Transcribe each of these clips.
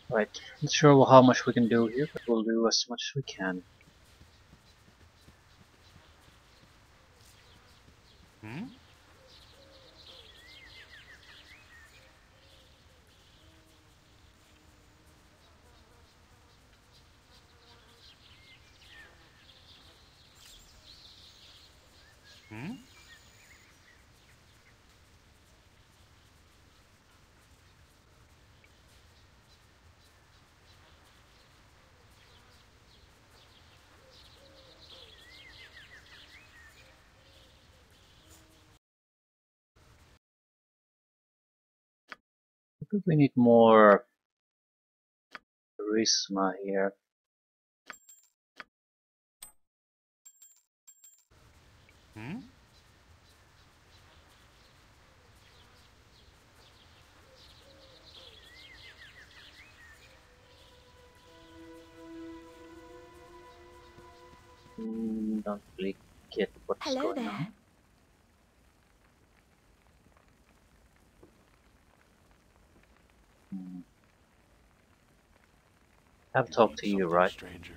Right, not sure how much we can do here, but we'll do as much as we can. Hmm? Hmm? I think we need more charisma here. Hmm? Don't really get what's Hello going there. on. Hmm. I've You talked need to you, something, right? stranger.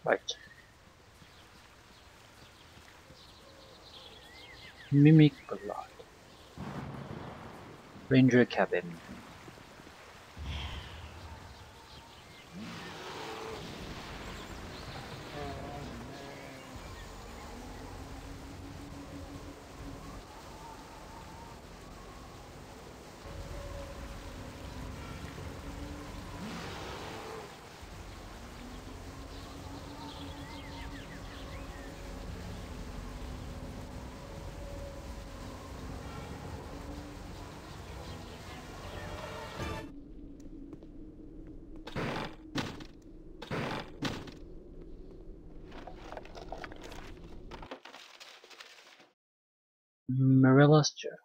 Right. Mimic blood. Ranger cabin. Marilla's journal.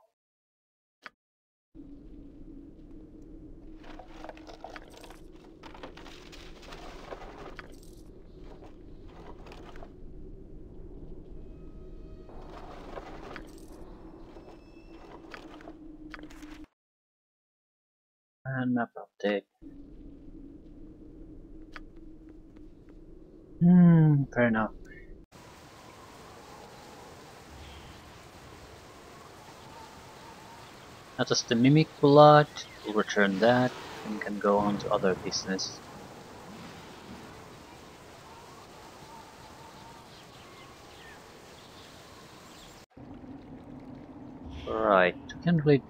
And map update. Fair enough. Now just the mimic blood, we'll return that, and can go on to other business. Right, we can't really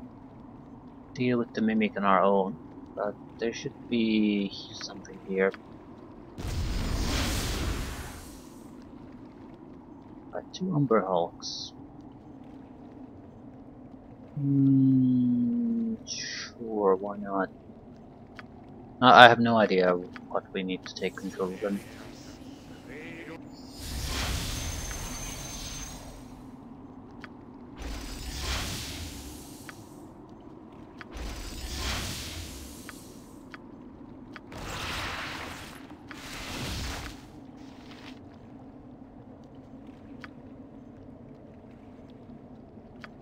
deal with the mimic on our own, but there should be something here. Right, 2 Umber Hulks. Sure, why not? I have no idea what we need to take control of them.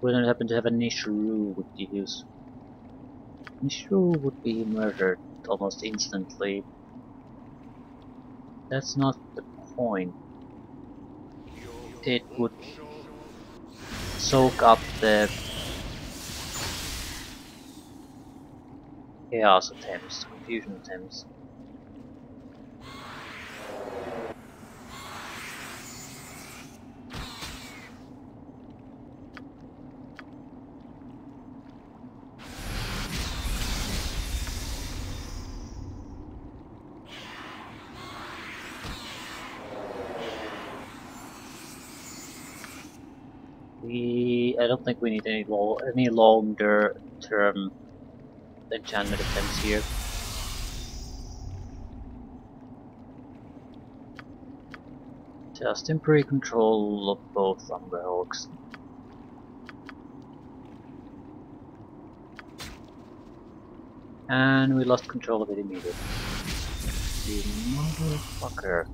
We don't happen to have a Nishru with use. Nishru would be murdered almost instantly. That's not the point. It would soak up the chaos attempts, confusion attempts. I don't think we need any longer term enchantment attempts here. Just temporary control of both Umberhawks. And we lost control of it immediately. You motherfucker.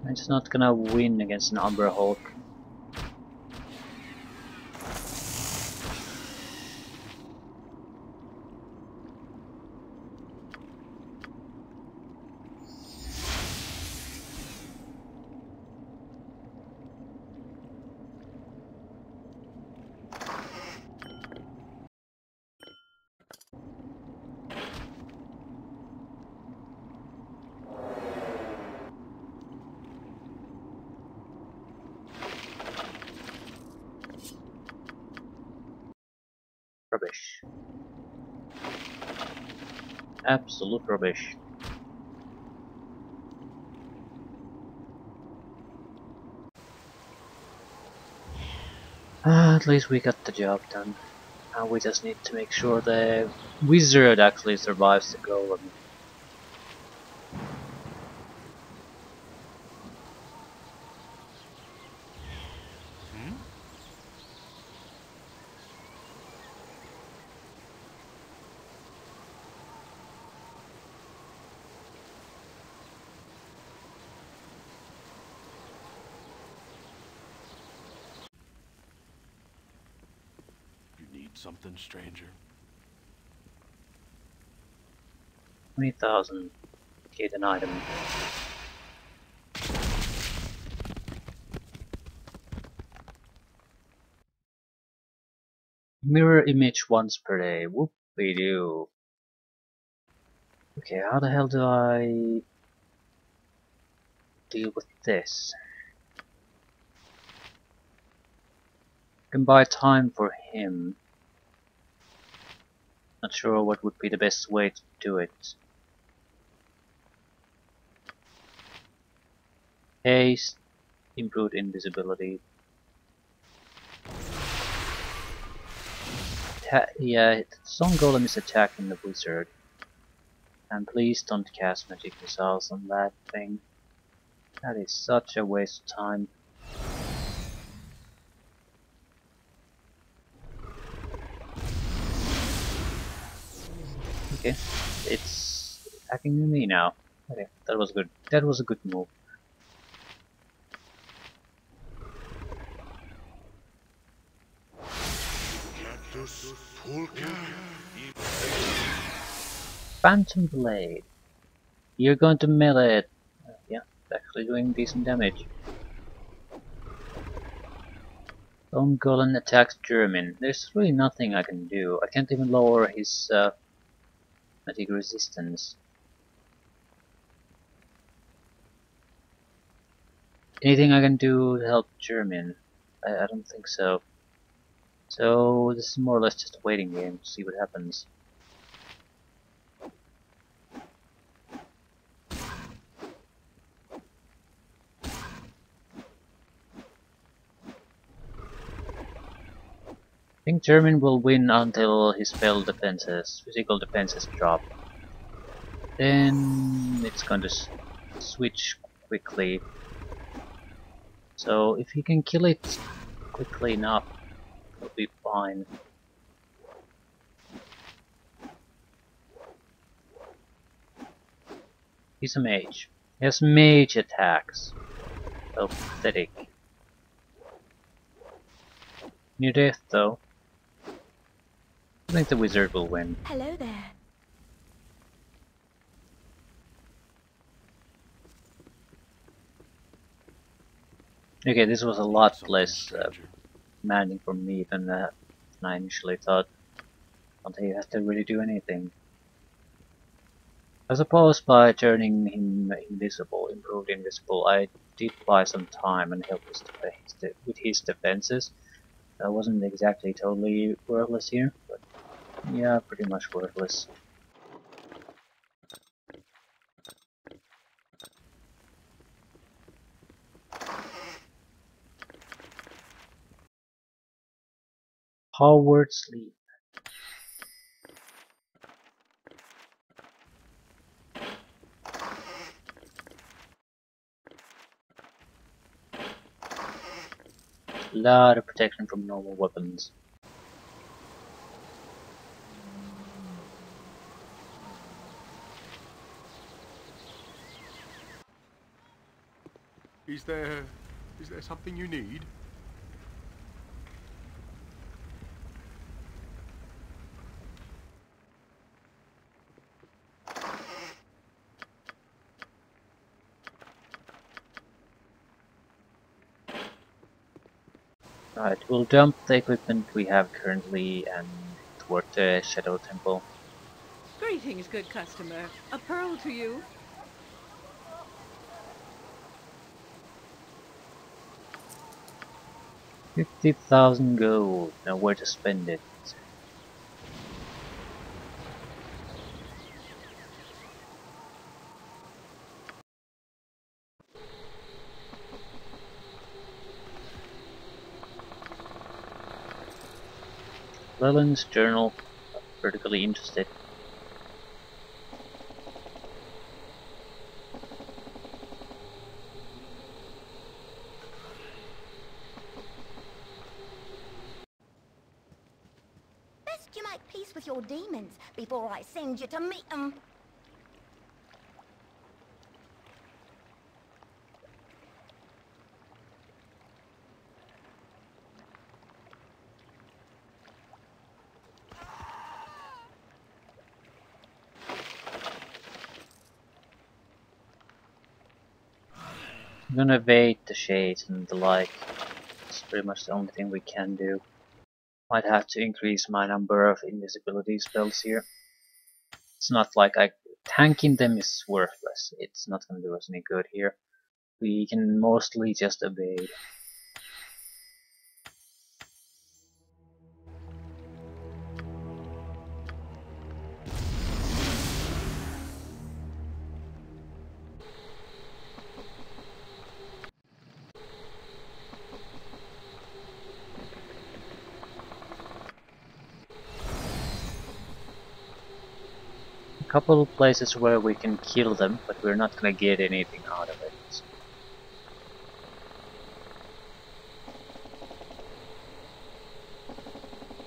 I'm just not gonna win against an Umber Hulk. Rubbish. Absolute rubbish. At least we got the job done. Now we just need to make sure the wizard actually survives the golem. Hmm? You need something, stranger? 20,000. Get an item. Mirror image once per day. Whoop-de-doo. Okay, how the hell do I deal with this? Can buy time for him. Not sure what would be the best way to do it. Haste, improved invisibility. Yeah, Stone Golem is attacking the wizard. And please don't cast magic missiles on that thing. That is such a waste of time. Okay, it's attacking me now. Okay, that was good. That was a good move. Phantom Blade. You're going to melee it. Yeah, it's actually doing decent damage. Stone Golem attacks German. There's really nothing I can do. I can't even lower his magic resistance. Anything I can do to help German? I don't think so. So this is more or less just a waiting game to see what happens. I think German will win until his spell defenses, physical defenses drop. Then it's going to switch quickly. So if he can kill it quickly enough, it'll be fine. He's a mage. He has mage attacks. So pathetic. Near death though. I think the wizard will win. Hello there. Okay, this was a lot Something, less stranger? demanding for me than I initially thought. Don't you have to really do anything. I suppose by turning him invisible, improved invisible, I did buy some time and help with his defenses. I wasn't exactly totally worthless here, but yeah, pretty much worthless. Howard sleep. Lot of protection from normal weapons. Is there something you need? Right, we'll dump the equipment we have currently and toward the Shadow Temple. Greetings, good customer. A pearl to you. 50,000 gold. Now where to spend it? Leland's journal. Vertically interested. Best you make peace with your demons before I send you to meet them. I'm gonna evade the shades and the like. It's pretty much the only thing we can do. Might have to increase my number of invisibility spells here. It's not like tanking them is worthless. It's not gonna do us any good here. We can mostly just evade. A couple of places where we can kill them, but we're not gonna get anything out of it.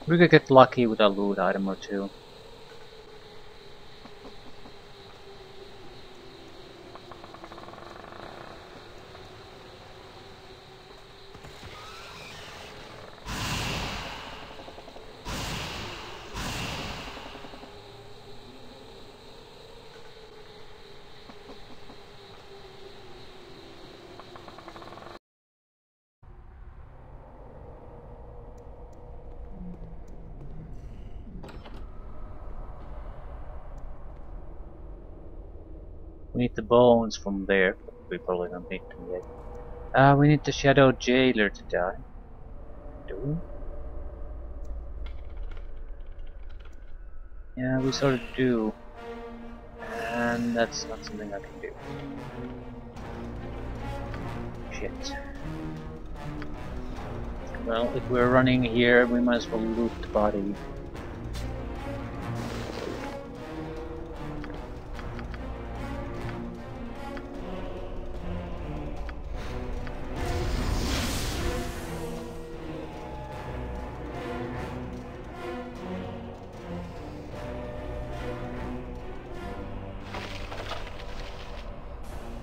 We could get lucky with a loot item or two. We need the bones from there, but we probably don't need them yet. We need the Shadow Jailer to die. Do we? Yeah, we sort of do. And that's not something I can do. Shit. Well, if we're running here, we might as well loot the body.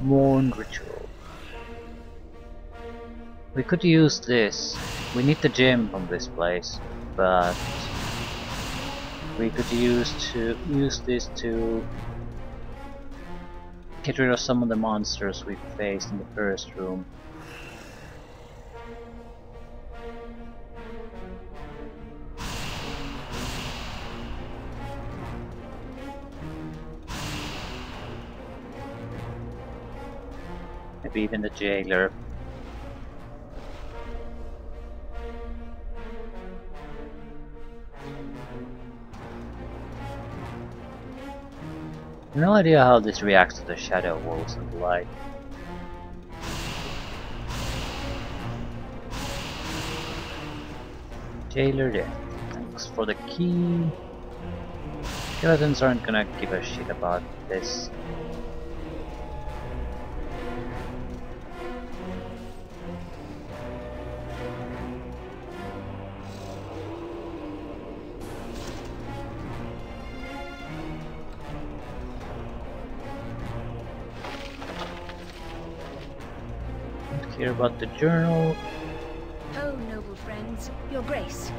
Mourn Ritual. We could use this. We need the gem from this place, but we could use this to get rid of some of the monsters we faced in the first room. Maybe even the jailer. No idea how this reacts to the shadow walls and the light. Jailer death. Thanks for the key. Skeletons aren't gonna give a shit about this. Don't care about the journal. Oh, noble friends, your grace.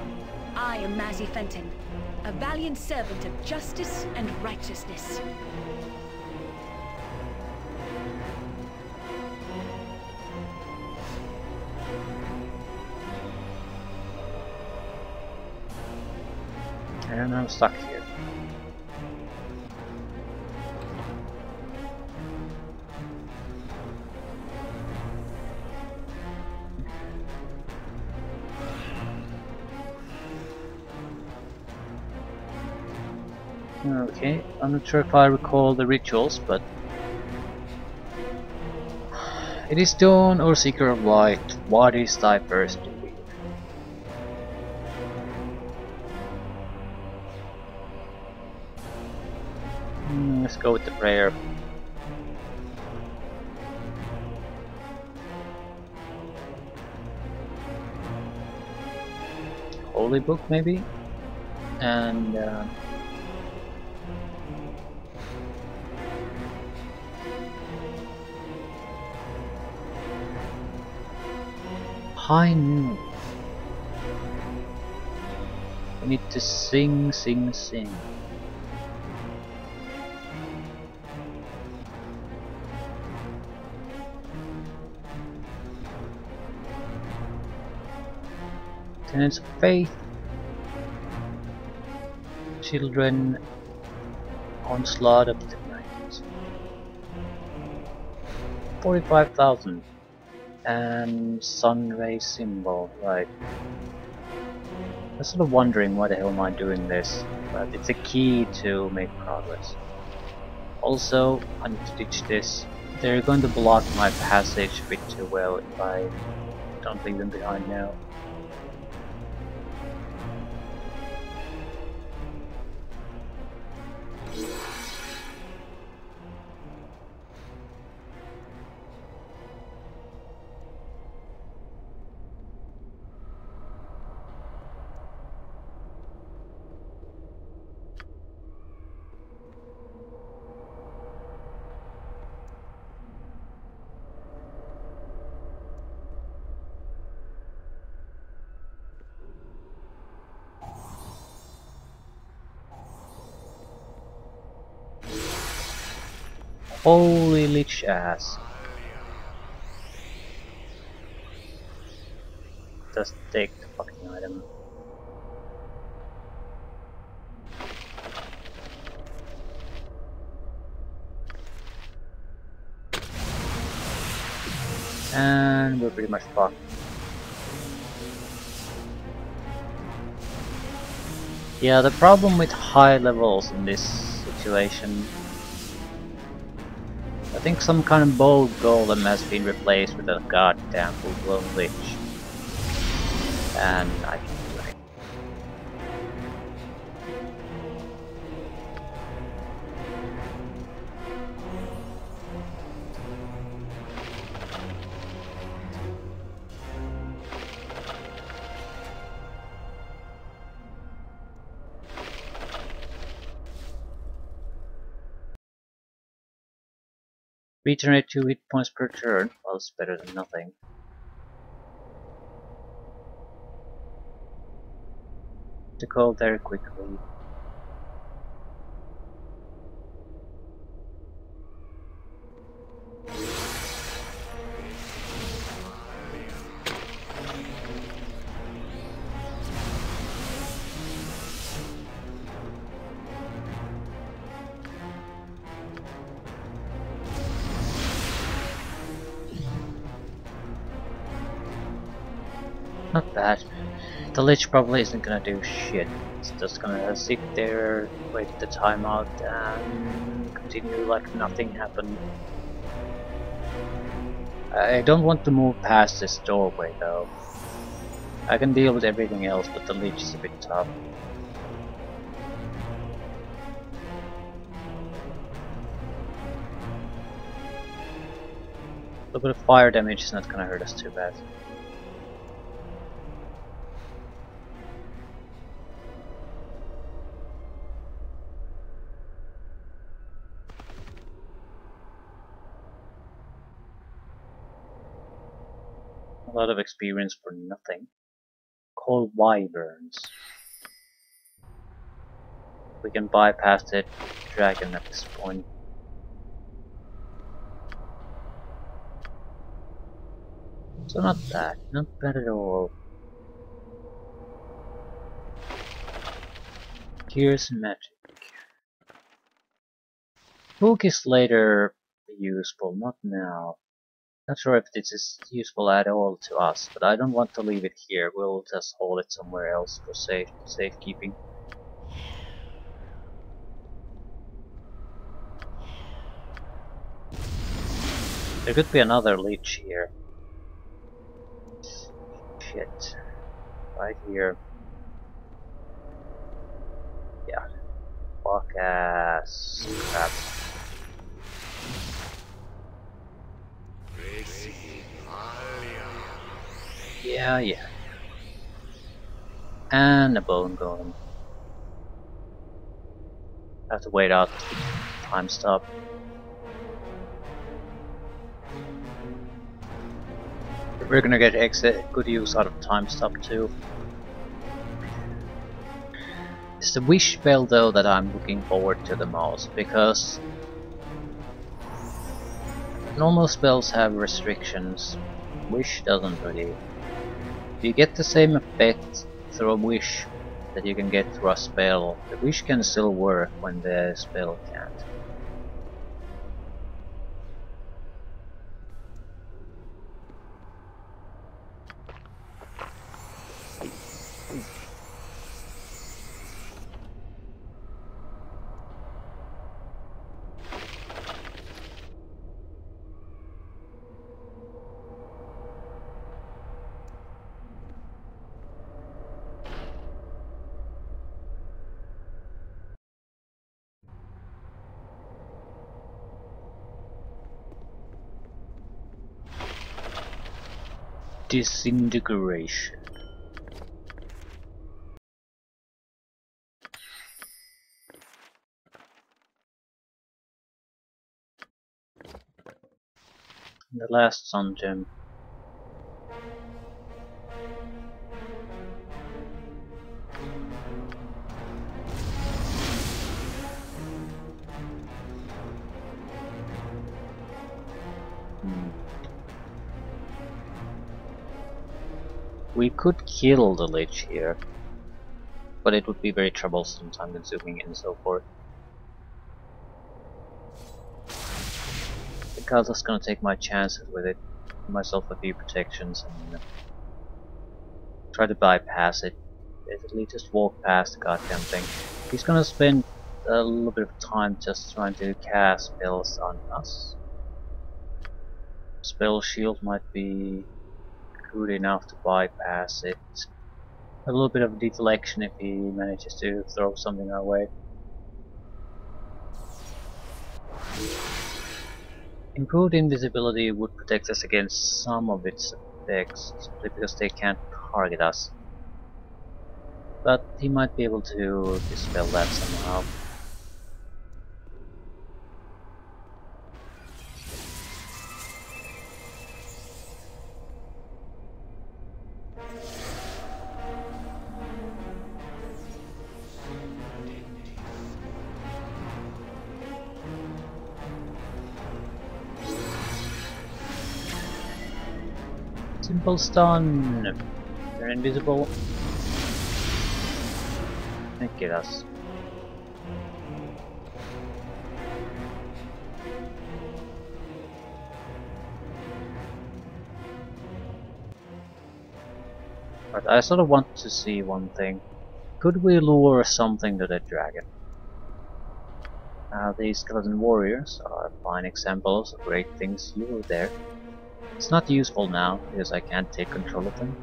I am Mazzy Fenton, a valiant servant of justice and righteousness. And I'm stuck here. Okay, I'm not sure if I recall the rituals, but it is dawn or seeker of light. What is thy first duty? Let's go with the prayer. Holy book, maybe, and. High noon. We need to sing, sing, sing. Tenants of faith. Children. Onslaught of the night. 45,000. And sunray symbol, right. I was sort of wondering why the hell am I doing this, but it's a key to make progress. Also, I need to ditch this. They're going to block my passage a bit too well if I don't leave them behind now. Holy lich ass. Just take the fucking item. And we're pretty much fucked. Yeah, the problem with high levels in this situation, I think some kind of bold golem has been replaced with a goddamn full-blown lich. And I can do it. Regenerate 2 hit points per turn, well, it's better than nothing. To go there quickly. Not bad. The Lich probably isn't gonna do shit. It's just gonna sit there, wait the time out, and continue like nothing happened. I don't want to move past this doorway though. I can deal with everything else, but the Lich is a bit tough. A little bit of fire damage is not gonna hurt us too bad. A lot of experience for nothing. Call wyverns. We can bypass that dragon at this point. So not bad, not bad at all. Here's magic. Book is later useful, not now. Not sure if this is useful at all to us, but I don't want to leave it here. We'll just hold it somewhere else for safekeeping. There could be another Lich here. Shit. Right here. Yeah. Fuck ass. Crap. Yeah. And a bone golem. Have to wait out time stop. We're gonna get good use out of time stop too. It's the wish spell though that I'm looking forward to the most, because normal spells have restrictions. Wish doesn't really. You get the same effect through a wish that you can get through a spell. The wish can still work when the spell can't. Disintegration. The last sun gem. We could kill the Lich here, but it would be very troublesome, time consuming and so forth. I think I'll just gonna take my chances with it, give myself a few protections and try to bypass it. Basically just walk past the goddamn thing. He's gonna spend a little bit of time just trying to cast spells on us. Spell shield might be good enough to bypass it. A little bit of deflection if he manages to throw something our way. Improved invisibility would protect us against some of its effects, simply because they can't target us. But he might be able to dispel that somehow. Simple stun. They're invisible. They get us. But I sort of want to see one thing. Could we lure something to the dragon? These skeleton warriors are fine examples of great things you do there. It's not useful now, because I can't take control of them.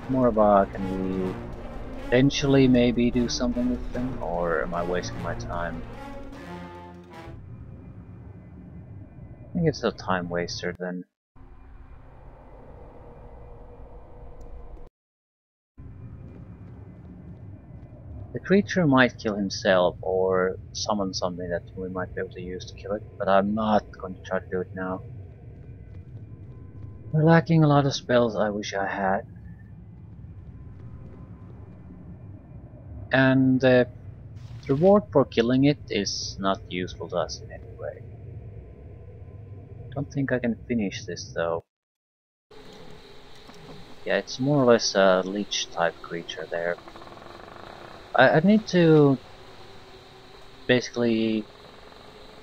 More about, can we eventually maybe do something with them, or am I wasting my time? I think it's a time waster then. The creature might kill himself, or summon something that we might be able to use to kill it, but I'm not going to try to do it now. We're lacking a lot of spells I wish I had. And the reward for killing it is not useful to us in any way. Don't think I can finish this though. Yeah, it's more or less a leech type creature there. I need to basically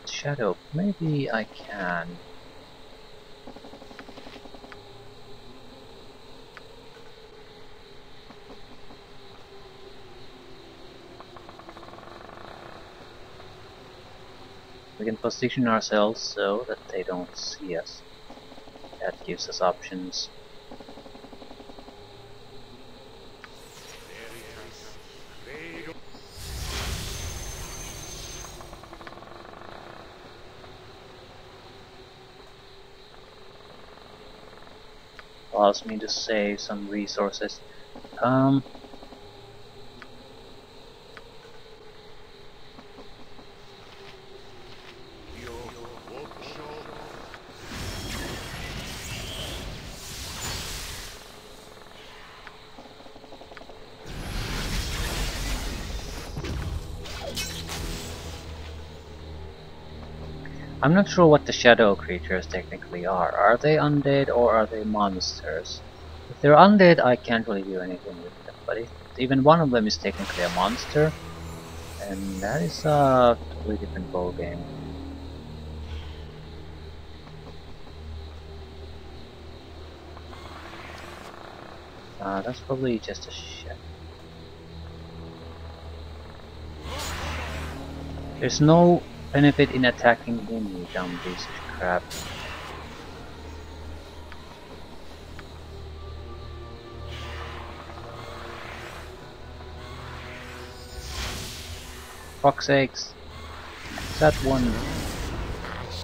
shadow. Maybe I can. We can position ourselves so that they don't see us. That gives us options. Allows me to save some resources. I'm not sure what the shadow creatures technically are. Are they undead or are they monsters? If they're undead, I can't really do anything with them, but if even one of them is technically a monster, and that is a totally different ballgame. That's probably just a shadow. There's no benefit in attacking him, you dumb piece of crap. Fuck's sakes. That one.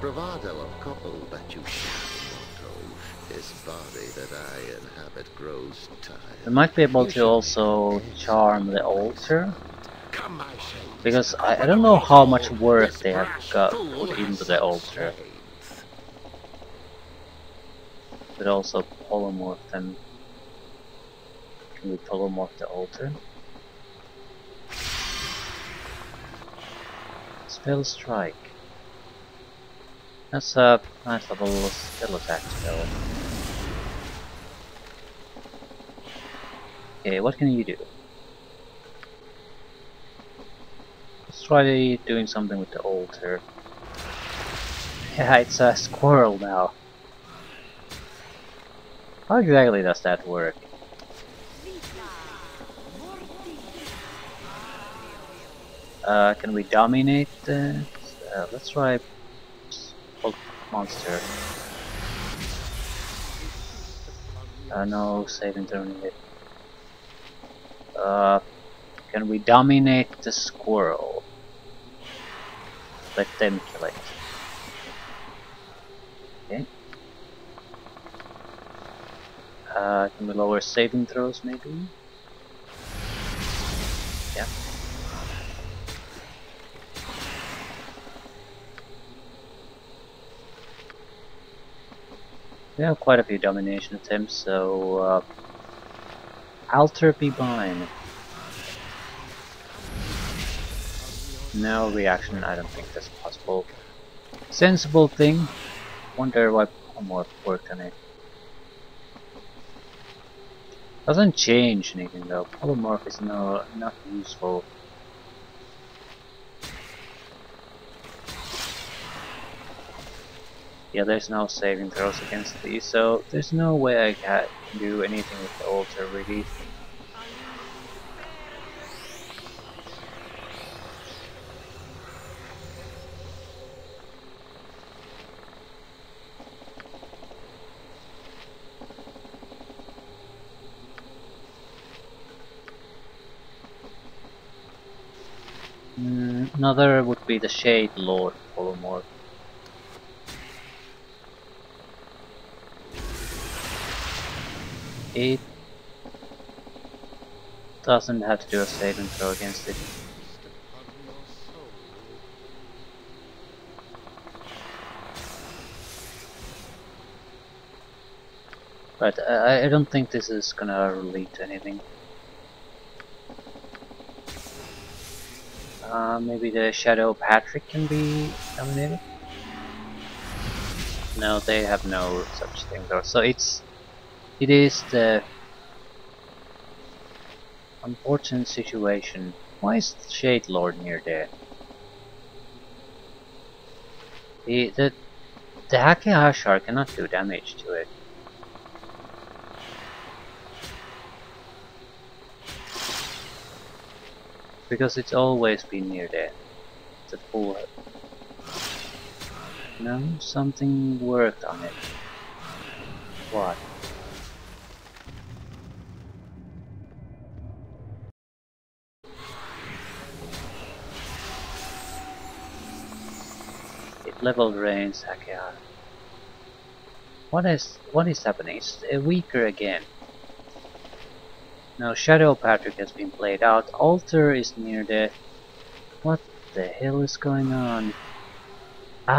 Bravado of couple that you shall not own. This body that I inhabit grows tired. We might be able to also charm the altar. Because I don't know how much work they have put into the altar. But also polymorph them. Can we polymorph the altar? Spell strike. That's a nice level spell attack spell. Okay, what can you do? Let's try doing something with the altar. Yeah, it's a squirrel now. How exactly does that work? Can we dominate? Let's try monster. No saving throw needed. Can we dominate the squirrel? Let them kill it. Okay. Can we lower saving throws maybe? Yeah. We have quite a few domination attempts, so alter be mine. No reaction, I don't think that's possible. Sensible thing. Wonder why polymorph worked on it. Doesn't change anything though. Polymorph is not useful. Yeah, there's no saving throws against these, so there's no way I can do anything with the altar really. Another would be the Shade Lord polymorph. It doesn't have to do a saving throw against it. But I don't think this is gonna lead to anything. Maybe the Shadow Patrick can be nominated? No, they have no such thing though. So it is the unfortunate situation. Why is the Shade Lord near there? The Hakehashar cannot do damage to it. Because it's always been near there. It's a full. No, something worked on it. What? It leveled range Hakehashar. What is happening? It's weaker again. Now Shadow Patrick has been played out. Altar is near there. What the hell is going on?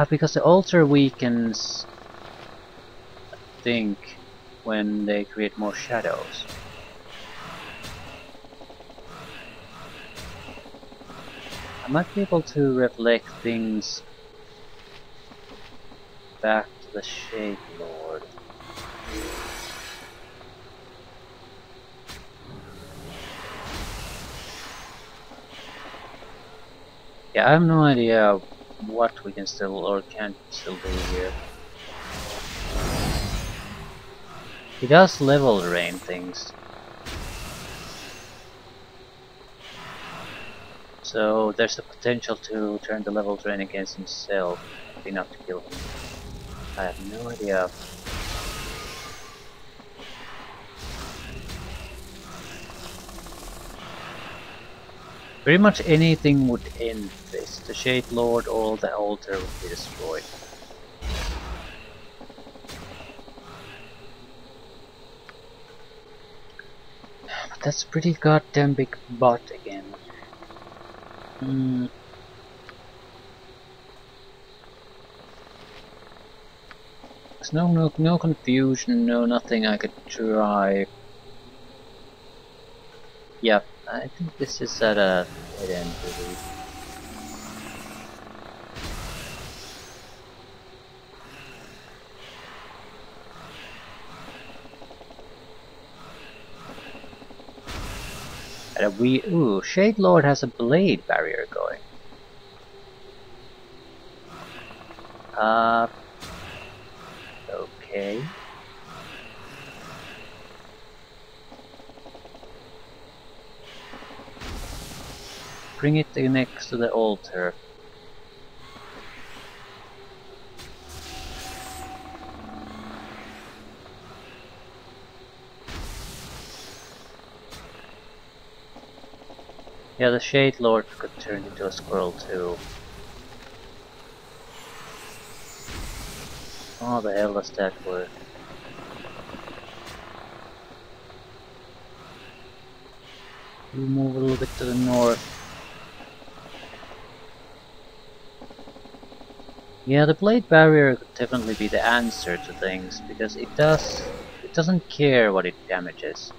Because the altar weakens, I think, when they create more shadows. I might be able to reflect things back to the Shade Lord. Yeah, I have no idea what we can still or can't still do here. He does level rain things. So there's the potential to turn the level drain against himself, if not to kill him. I have no idea. Pretty much anything would end this. The Shade Lord or the altar would be destroyed. But that's pretty goddamn big bot again. There's no confusion, no nothing I could try. Yep, I think this is at a dead end really. Ooh, Shade Lord has a blade barrier going. Okay. Bring it next to the altar. Yeah, the Shade Lord could turn into a squirrel too. Oh, the hell does that work? You move a little bit to the north. Yeah, the blade barrier could definitely be the answer to things, because it doesn't care what it damages.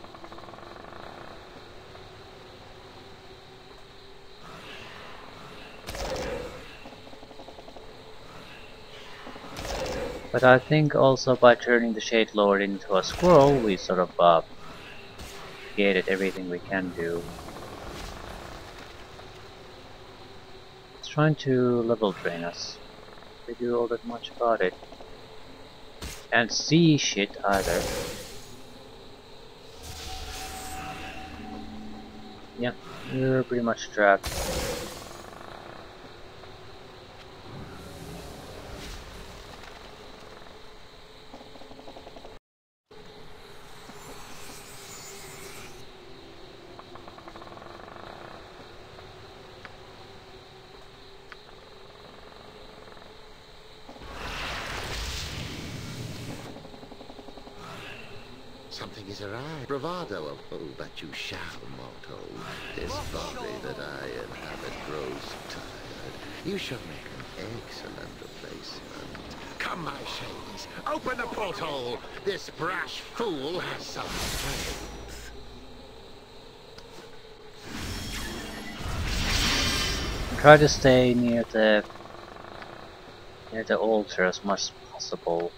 But I think also by turning the Shade Lord into a squirrel, we sort of gated everything we can do. It's trying to level drain us. We do all that much about it. Can't see shit either. Yeah, we're pretty much trapped. Something is awry. Bravado of oh, but you shall, mortal. This body that I inhabit grows tired. You shall make an excellent replacement. Come, my shades, open the portal! This brash fool has some strength. Try to stay near the altar as much as possible.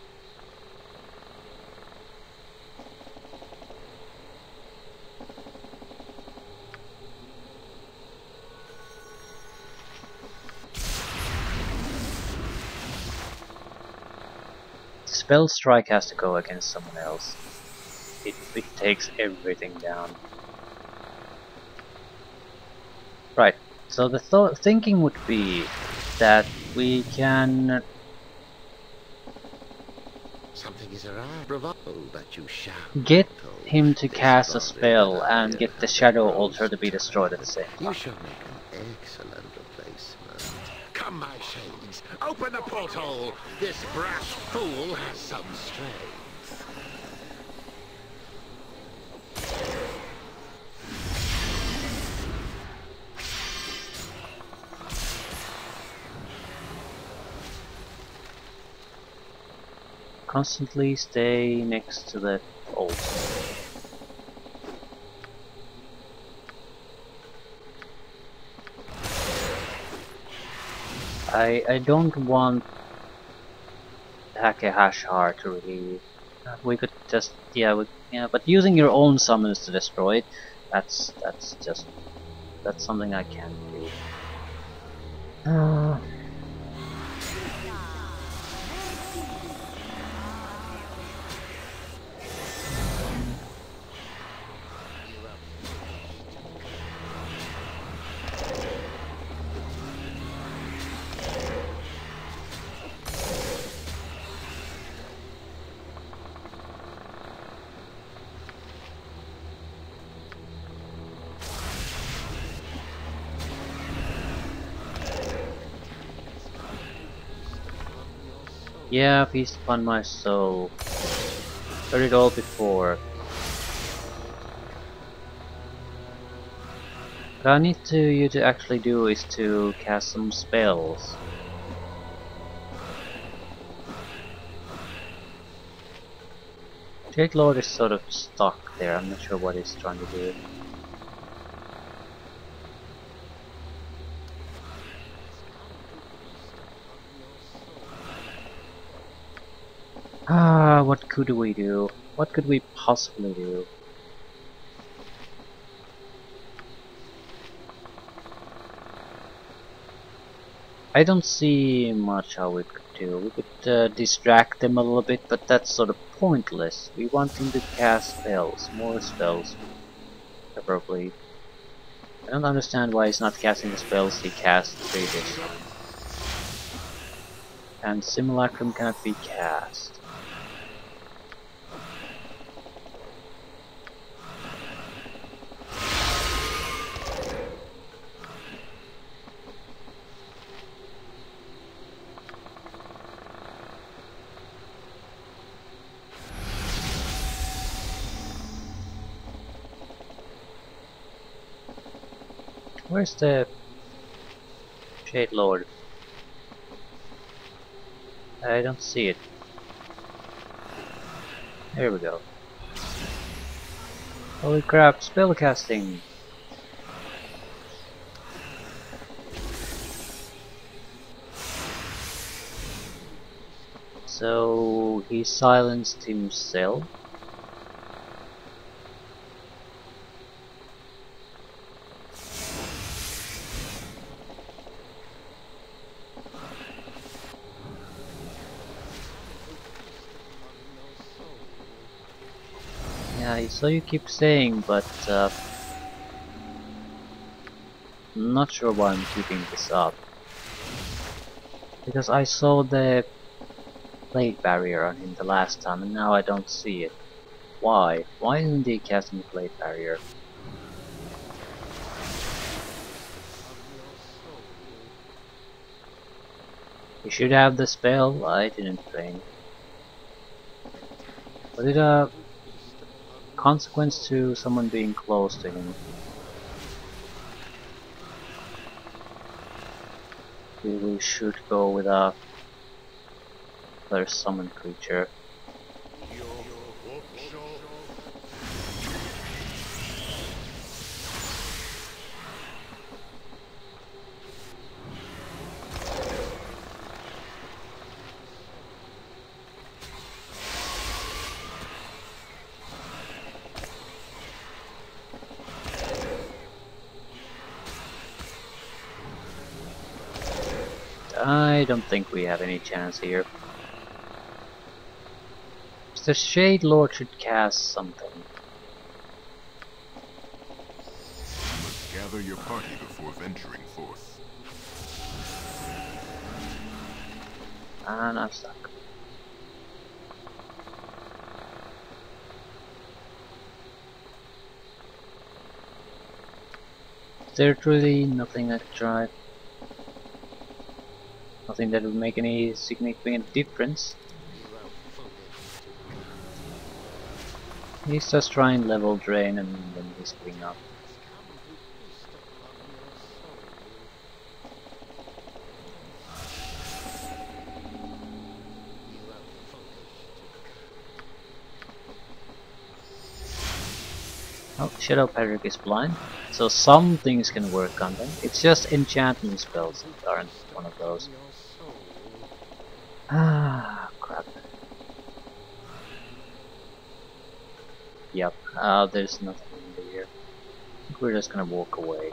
Spell strike has to go against someone else. It takes everything down. Right. So the thinking would be that we can Something is awry. Bravado, but you shall. get mortal. him to This cast a body spell that I and get the inhabit shadow grows altar to be destroyed at the tired. same You time. shall make an excellent replacement. Come, my shades, open the portal! This brash fool has some strength. Constantly stay next to the altar. I don't want Hakehashar to really. We could just yeah but using your own summons to destroy it, that's something I can't do. Yeah, feast upon my soul. Heard it all before. What I need you to actually do is to cast some spells. Jade Lord is sort of stuck there, I'm not sure what he's trying to do. What could we do? What could we possibly do? I don't see much how we could do. We could distract them a little bit, but that's sort of pointless. We want them to cast spells, more spells, preferably. I don't understand why he's not casting the spells he cast previously. And Simulacrum cannot be cast. Where's the Shade Lord? I don't see it. There we go. Holy crap, spellcasting! So he silenced himself. Yeah, so you keep saying, but I'm not sure why I'm keeping this up. Because I saw the blade barrier on him the last time and now I don't see it. Why? Why isn't he casting the blade barrier? He should have the spell. I didn't train. What did consequence to someone being close to him. We should go with a other summon creature. I don't think we have any chance here. The Shade Lord should cast something. You must gather your party before venturing forth. And I'm stuck. There's really nothing I could try. Nothing that would make any significant difference. He's just trying level drain and then he's giving up. Oh, Shadow Patrick is blind, so some things can work on them. It's just enchantment spells that aren't one of those. Ah, crap. Yep, there's nothing in here. I think we're just gonna walk away.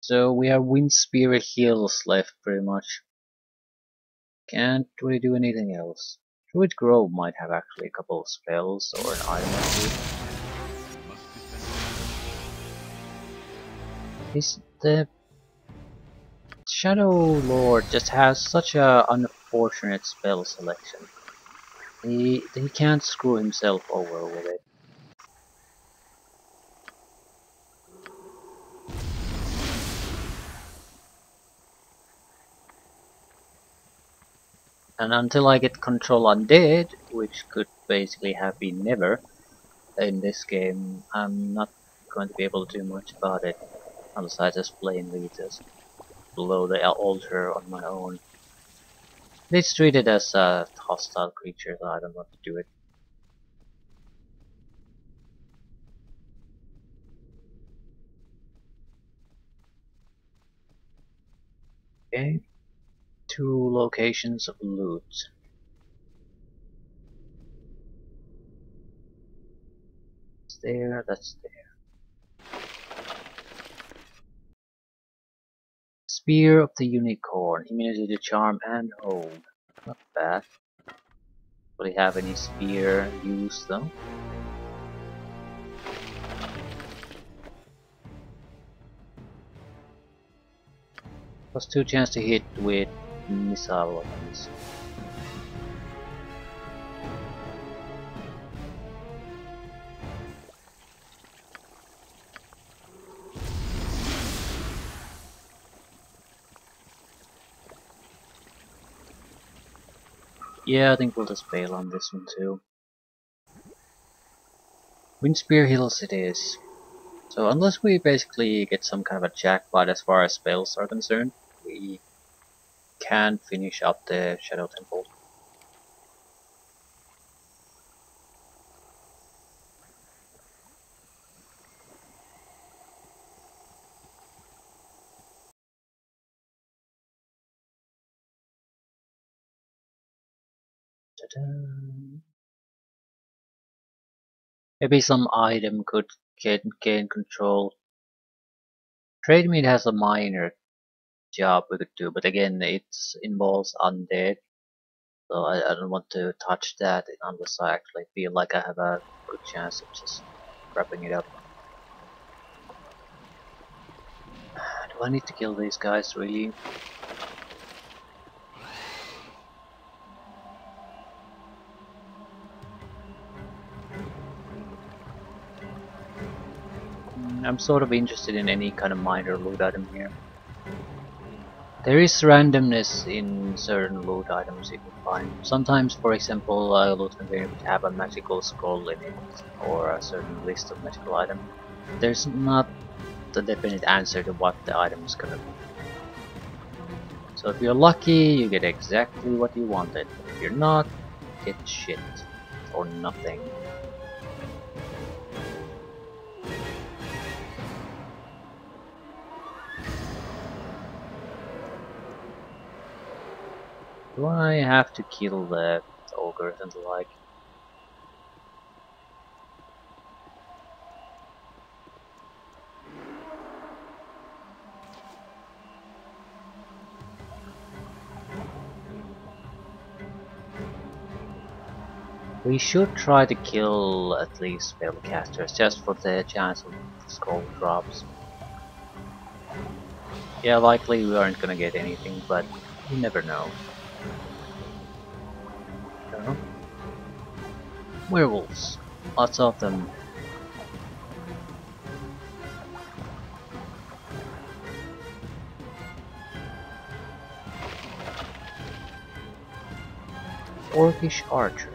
So we have Wind Spirit Hills left pretty much. Can't really do anything else. Druid Grove might have actually a couple of spells or an item or two. The Shadow Lord just has such a unfortunate spell selection. He can't screw himself over with it. And until I get control undead, which could basically have been never in this game, I'm not going to be able to do much about it. Unless I just plainly just blow the altar on my own. It's treated as a hostile creature, so I don't want to do it. Okay, 2 locations of loot. That's there, that's there. Spear of the Unicorn, immunity to charm and hold. Not bad. Will he have any spear use though? +2 chance to hit with missile weapons. Yeah, I think we'll just bail on this one too. Windspear Hills it is. So unless we basically get some kind of a jackpot as far as spells are concerned, we can finish up the Shadow Temple. Ta-da. Maybe some item could gain control. Trade meat has a minor job we could do, but again it involves undead. So I don't want to touch that unless I actually feel like I have a good chance of just wrapping it up. Do I need to kill these guys really? I'm sort of interested in any kind of minor loot item here. There is randomness in certain loot items you can find. Sometimes, for example, a loot container would have a magical scroll in it, or a certain list of magical items. There's not a definite answer to what the item is gonna be. So if you're lucky, you get exactly what you wanted. If you're not, you get shit. Or nothing. Do I have to kill the ogres and the like? We should try to kill at least spellcasters just for the chance of scroll drops. Yeah, likely we aren't gonna get anything, but you never know. No? Werewolves. Lots of them. Orcish archers.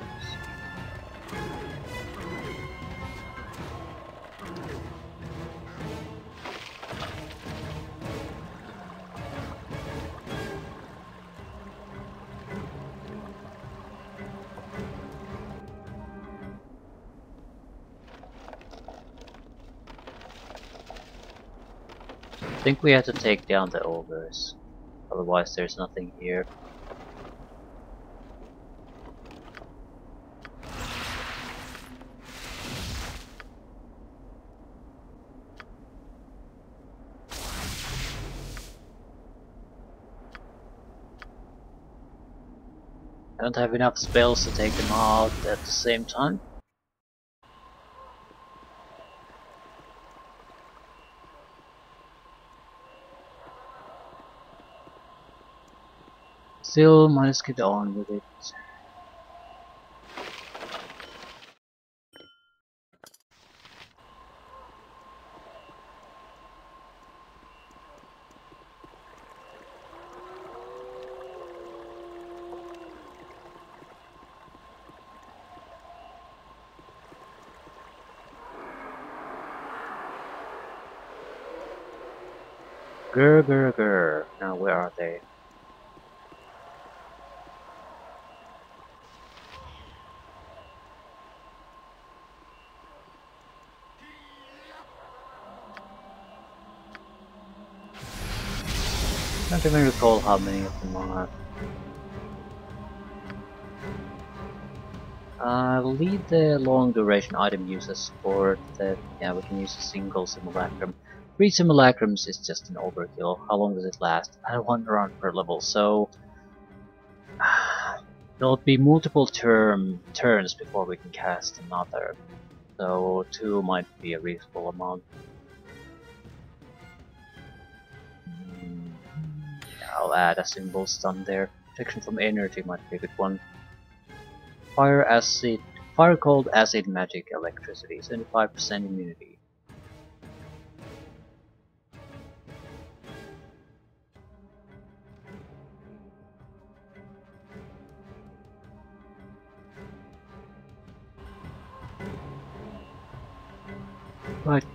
I think we have to take down the ogres, otherwise there's nothing here. I don't have enough spells to take them out at the same time. Still, might as get on with it. Grr grr grr. Now where are they? I don't even recall how many of them are. I believe the long duration item uses support that, yeah, we can use a single simulacrum. 3 simulacrums is just an overkill. How long does it last? 1 round per level, so there'll be multiple turns before we can cast another. So 2 might be a reasonable amount. Yeah, I'll add a symbol stun there. Protection from energy might be a good one. Fire cold acid magic electricity, 75% immunity. Right.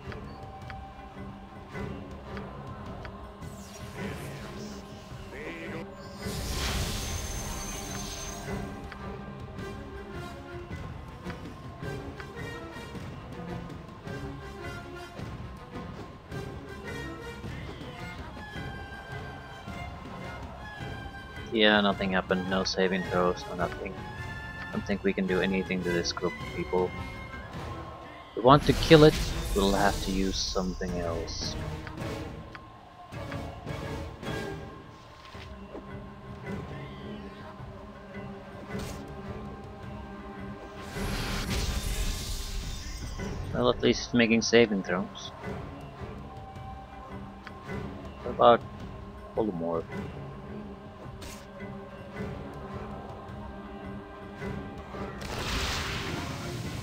Yeah, nothing happened, no saving throws, no nothing. Don't think we can do anything to this group of people. If we want to kill it, we'll have to use something else. Well, at least it's making saving throws. What about Polymorph?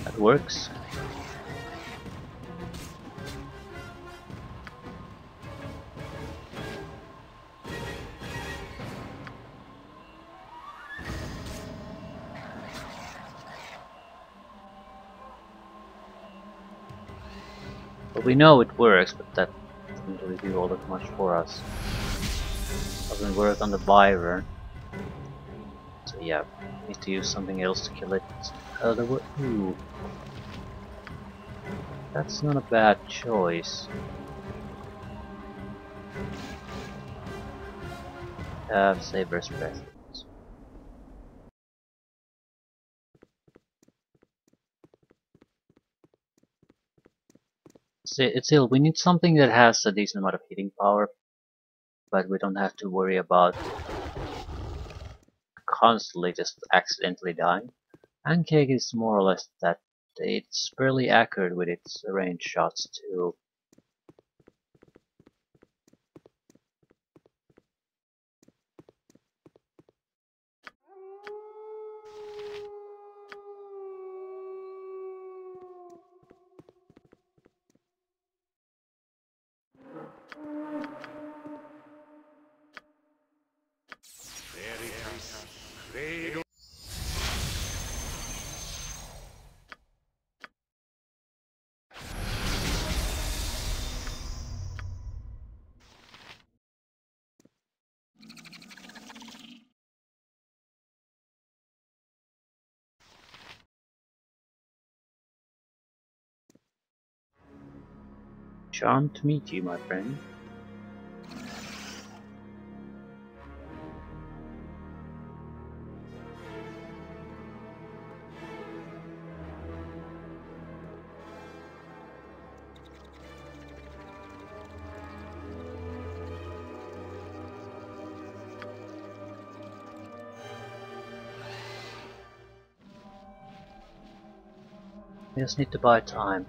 That works. But we know it works, but that doesn't really do all that much for us. Doesn't work on the Wyvern. So yeah, need to use something else to kill it. Ooh. That's not a bad choice. Saber's Breath. Still, we need something that has a decent amount of heating power, but we don't have to worry about constantly just accidentally dying. Pancake is more or less that. It's fairly accurate with its range shots too. Charmed to meet you, my friend. We just need to buy time.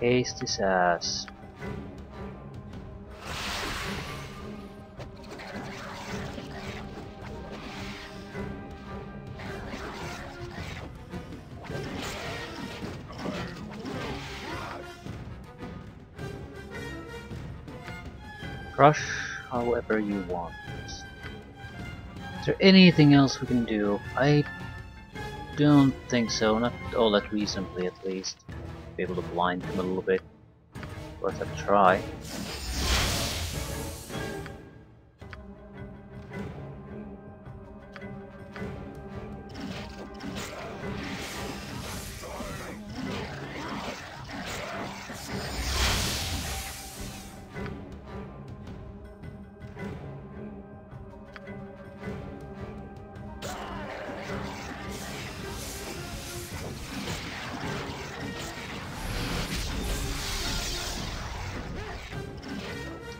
Haste his ass. Rush however you want. Is there anything else we can do? I don't think so, not all that recently at least. Be able to blind him a little bit. Worth a try.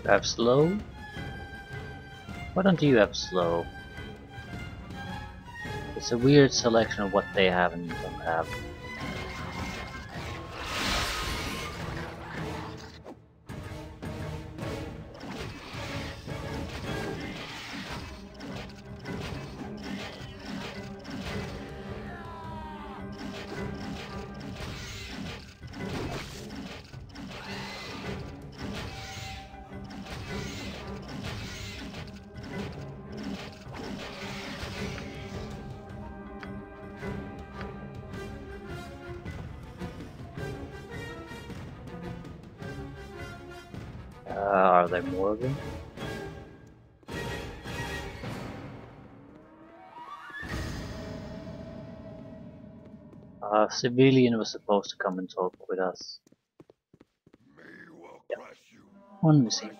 You have slow? Why don't you have slow? It's a weird selection of what they have and don't have. Are there more of them? Civilian was supposed to come and talk with us. Yeah. One missing.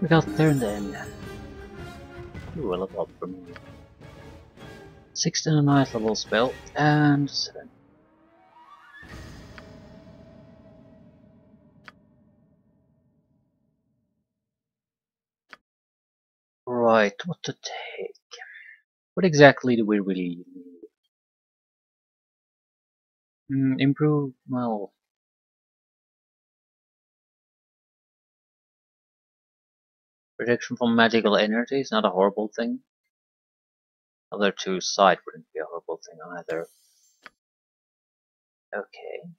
We got there in the end. Ooh, a level up for me. 16 a nice level spell, and 7. Right, what to take? What exactly do we really need? Improve, well... Protection from magical energy is not a horrible thing. Other two side wouldn't be a horrible thing either. Okay.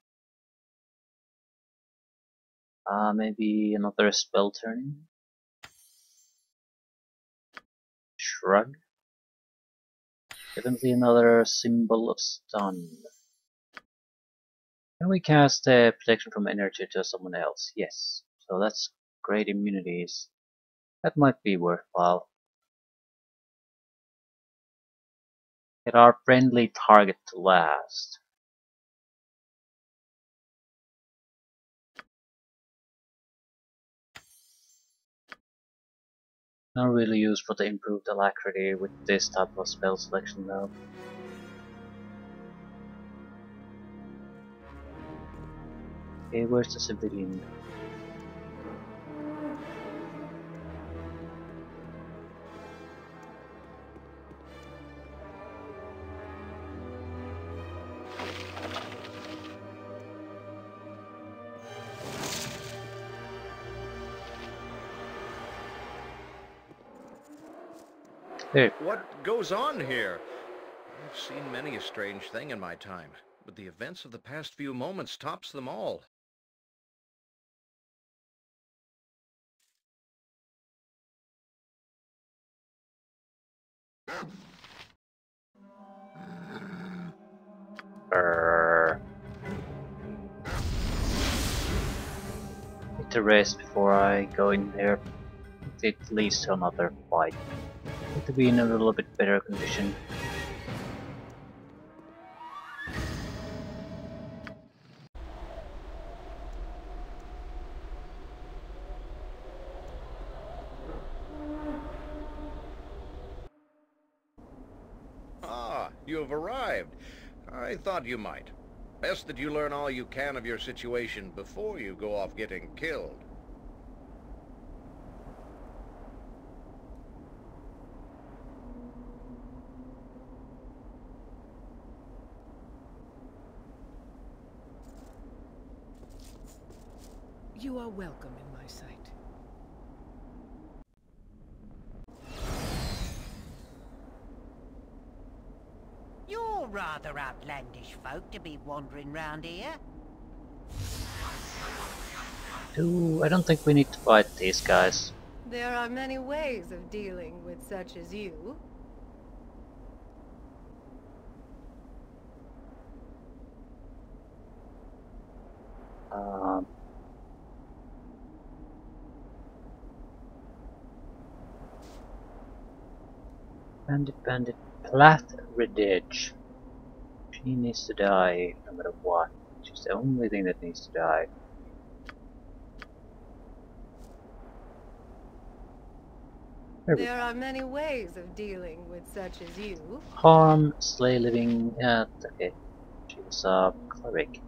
Maybe another spell turning? Shrug? Definitely another symbol of stun. Can we cast protection from energy to someone else? Yes. So that's great immunities. That might be worthwhile. Get our friendly target to last. No really use for the improved alacrity with this type of spell selection though. Okay, where's the civilian? There. What goes on here? I've seen many a strange thing in my time, but the events of the past few moments tops them all. Need to rest before I go in there. It leads to another fight. Need to be in a little bit better condition. Ah, you have arrived. I thought you might. Best that you learn all you can of your situation before you go off getting killed. You are welcome in my sight. You're rather outlandish folk to be wandering round here. Ooh, I don't think we need to fight these guys. There are many ways of dealing with such as you. Um, Bandit, Plathridge. She needs to die no matter what. She's the only thing that needs to die. There are many ways of dealing with such as you. Harm, slay living, yeah, okay. She was a cleric.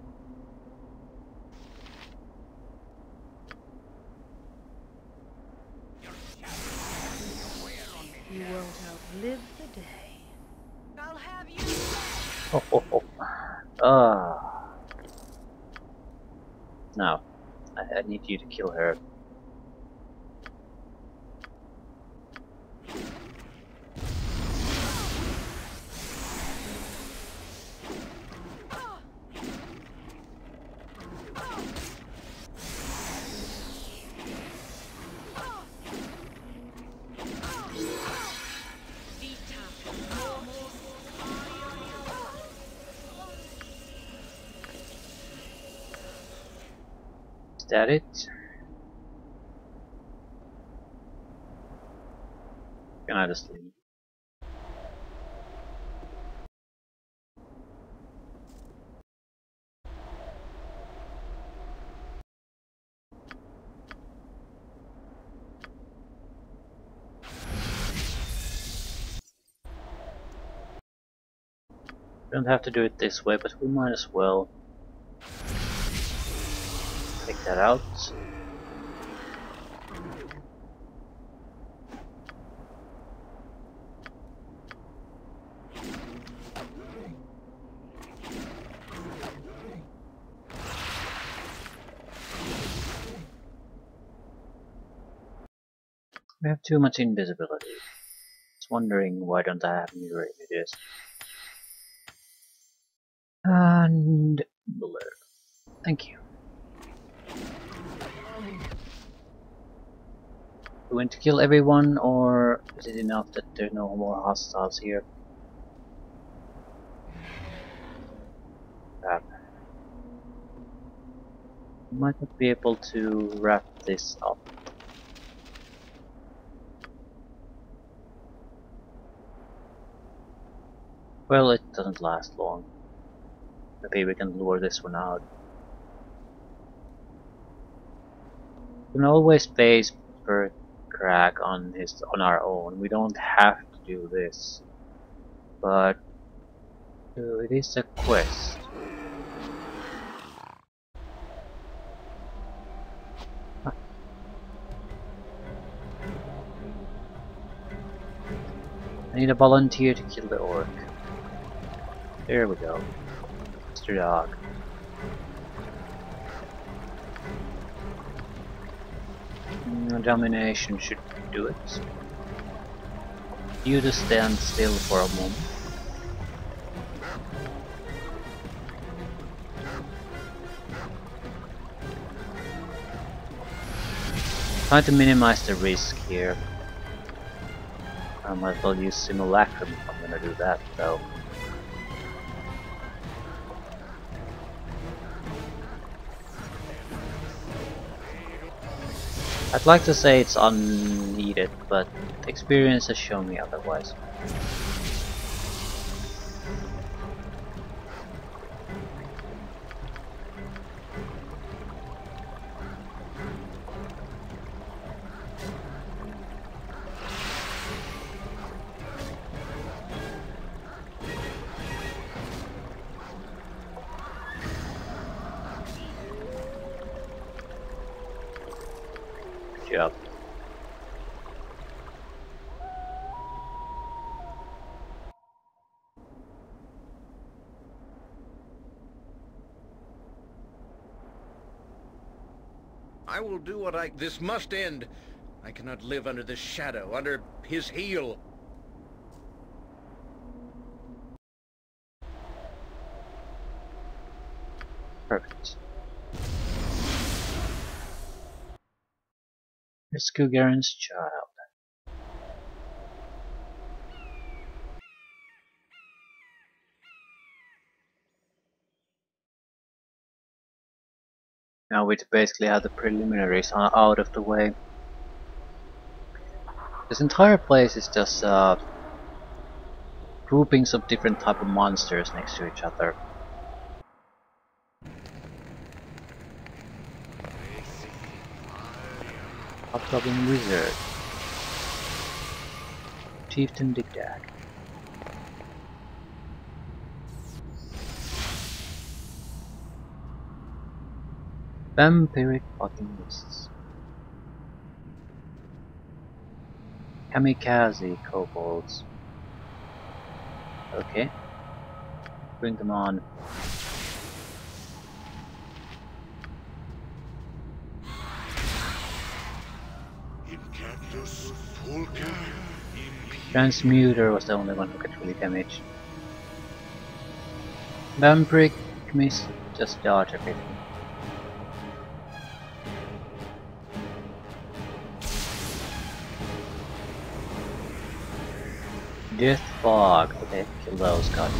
You won't outlive the day. I'll have you. Oh, oh, oh. Ah. Now, I need you to kill her. Is that it? Can I just leave? We don't have to do it this way, but we might as well take that out. We have too much invisibility. I was wondering why don't I have mirror images. And blur. Thank you. We want to kill everyone, or is it enough that there are no more hostiles here? Crap. We might not be able to wrap this up. Well, it doesn't last long. Maybe we can lure this one out. We can always base per crack on our own. We don't have to do this, but it is a quest. I need a volunteer to kill the orc. There we go. Mr. Dog. Domination should do it. You just stand still for a moment. Trying to minimize the risk here. I might as well use Simulacrum if I'm gonna do that though. I'd like to say it's unneeded, but experience has shown me otherwise. Good job. I will do what I... This must end. I cannot live under this shadow, under his heel. Perfect. Rescue Garen's child. Now we basically have the preliminaries out of the way. This entire place is just groupings of different type of monsters next to each other. Hobgoblin Wizard. Chieftain Digdag. Vampiric fucking mists. Kamikaze kobolds. Okay. Bring them on. Transmuter was the only one who could really damage. Vampiric mist, just dodge everything. Death Fog. Okay, kill those guys.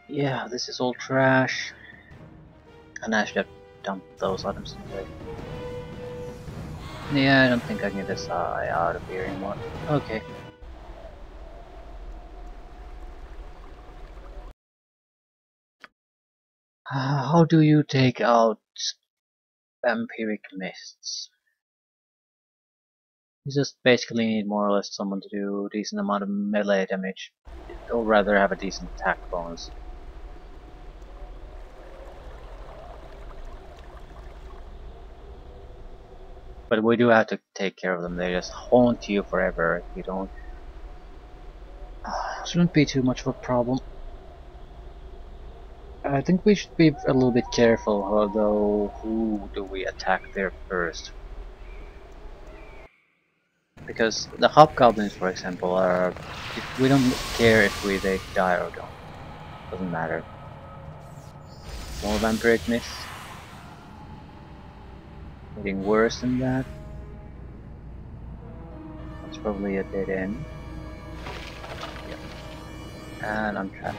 Yeah, this is all trash. And I should have dumped those items away. Yeah, I don't think I can get this eye out of here anymore. Okay. How do you take out Vampiric mists. You just basically need more or less someone to do a decent amount of melee damage, or rather have a decent attack bonus. But we do have to take care of them, they just haunt you forever if you don't. Shouldn't be too much of a problem. I think we should be a little bit careful, although who do we attack there first? Because the hobgoblins, for example, are... we don't care if they die or don't. Doesn't matter. More vampiric mists. Getting worse than that. That's probably a dead end. Yep. And I'm trapped.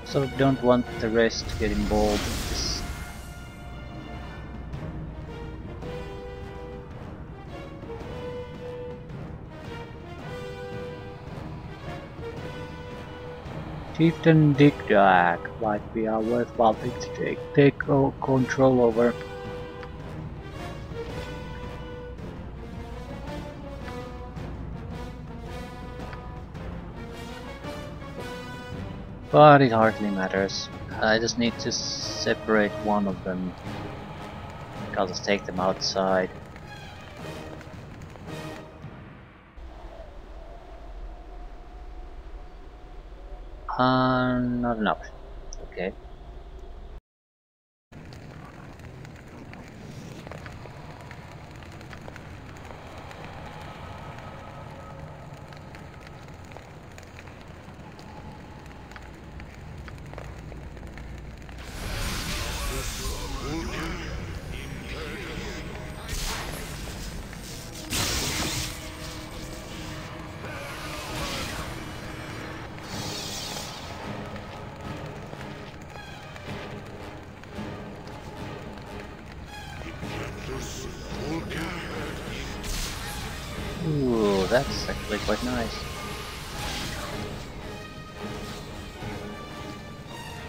So don't want the rest to get involved in this. Chieftain Digdag might be a worthwhile thing to take control over. But it hardly matters. I just need to separate one of them. I'll just take them outside. Not an option. Okay. Ooh, that's actually quite nice.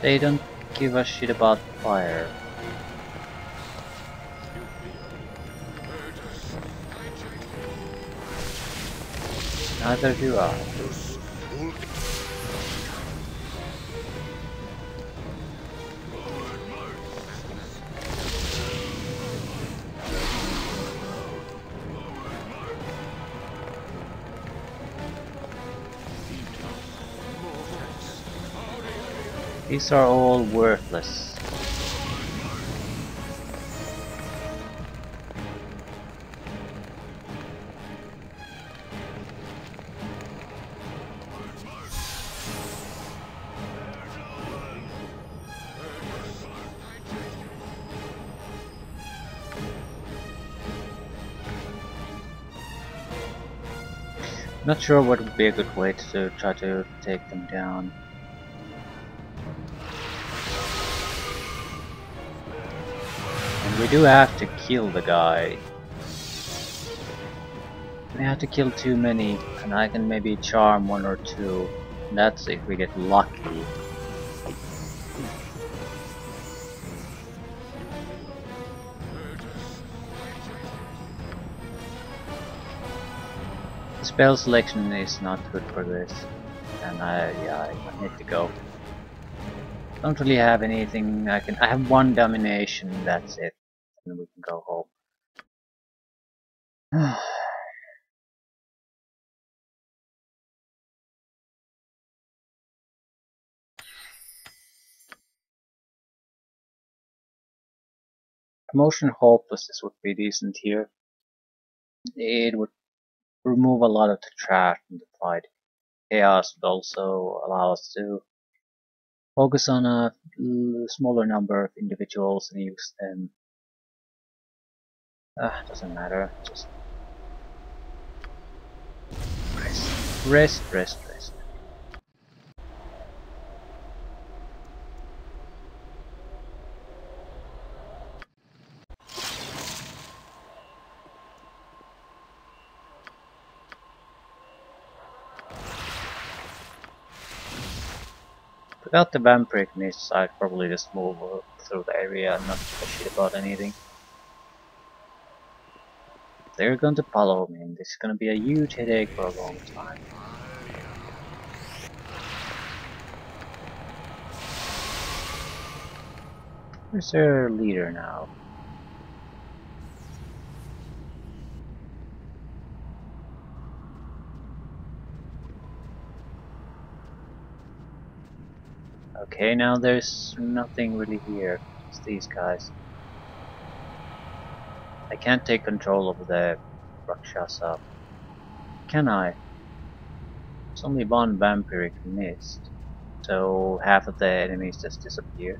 They don't give a shit about fire. Neither do I. These are all worthless. Not sure what would be a good way to try to take them down. And we do have to kill the guy. We have to kill too many, and I can maybe charm one or two. And that's if we get lucky. The spell selection is not good for this, and I need to go. Don't really have anything I have one domination, that's it, and we can go home. Promotion hopelessness would be decent here. It would remove a lot of the trash from the fight. Chaos would also allow us to focus on a smaller number of individuals and use them. Doesn't matter, just rest, rest, rest, rest. Without the vampiric mists, I'd probably just move through the area and not give a shit about anything. They're going to follow me, and this is going to be a huge headache for a long time. Where's their leader now? Okay, now there's nothing really here. It's these guys. I can't take control of the Rakshasa. Can I? It's only one vampiric mist. So half of the enemies just disappear.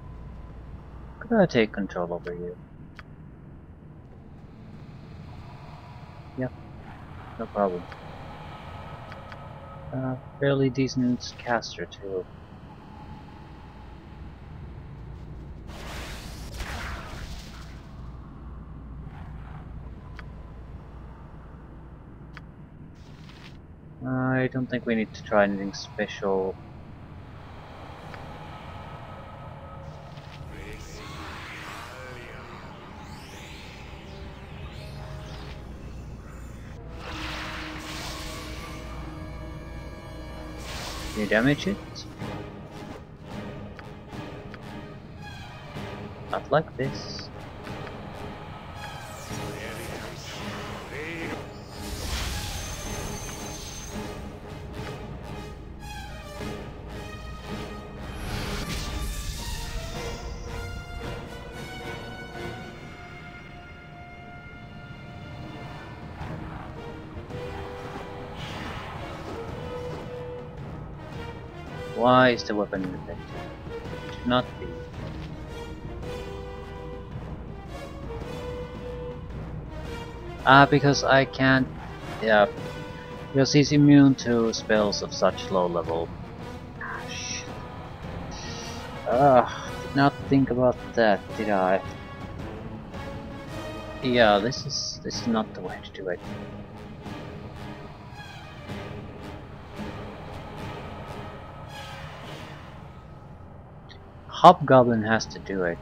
Could I take control over you? Yep, no problem. Fairly decent caster too. I don't think we need to try anything special. Can you damage it? Not like this. Why is the weapon ineffective? It should not be. Because I can't... Yeah, because he's immune to spells of such low level. Shit. Did not think about that, did I? Yeah, this is not the way to do it. Hobgoblin has to do it.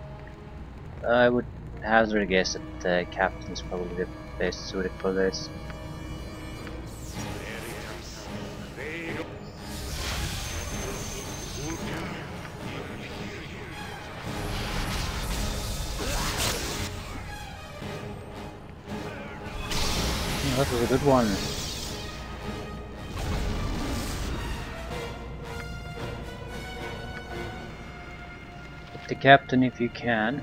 I would hazard a guess that the captain's probably the best suited for this. Oh, that was a good one. Hit the captain if you can.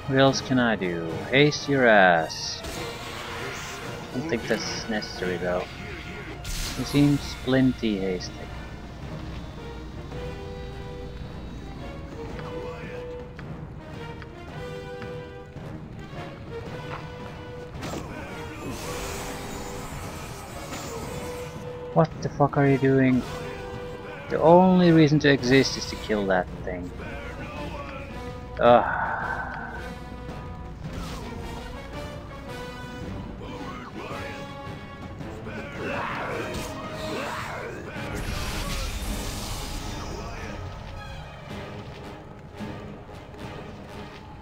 What else can I do? Haste your ass. Don't think that's necessary though. He seems plenty hasty. What the fuck are you doing? The only reason to exist is to kill that thing. Ugh.